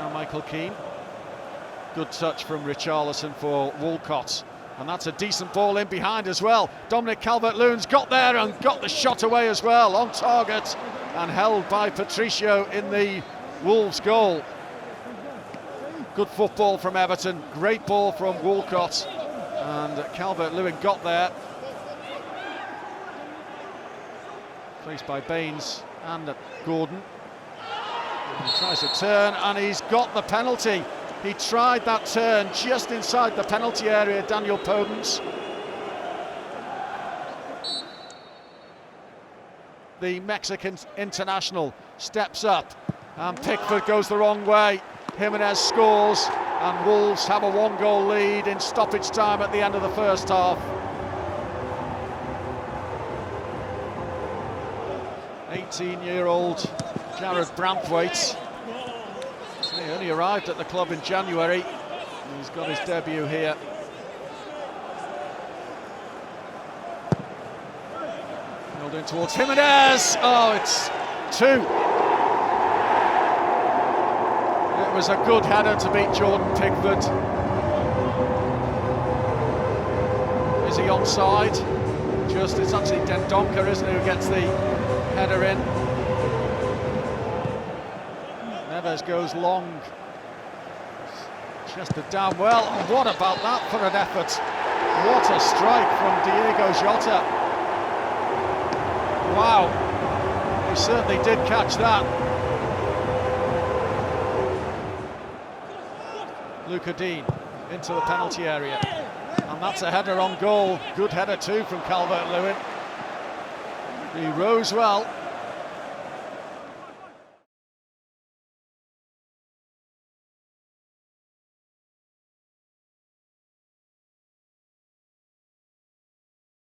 Now Michael Keane. Good touch from Richarlison for Walcott. And that's a decent ball in behind as well. Dominic Calvert-Lewin's got there and got the shot away as well, on target and held by Patricio in the Wolves goal. Good football from Everton, great ball from Walcott, and Calvert-Lewin got there. Faced by Baines and Gordon. And he tries to turn and he's got the penalty. He tried that turn just inside the penalty area, Daniel Podence. The Mexican international steps up and Pickford goes the wrong way. Jimenez scores and Wolves have a 1-goal lead in stoppage time at the end of the first half. 18-year-old Jared Branthwaite. He only arrived at the club in January. He's got his debut here. Held in towards Jimenez. Oh, it's 2. It was a good header to beat Jordan Pickford. Is he onside? Just, it's actually Dendoncker, isn't it, who gets the header in. Neves goes long, chested down well, and what about that for an effort? What a strike from Diogo Jota. Wow, he certainly did catch that. Luca Dean into the penalty area, and that's a header on goal. Good header too from Calvert-Lewin. He rose well.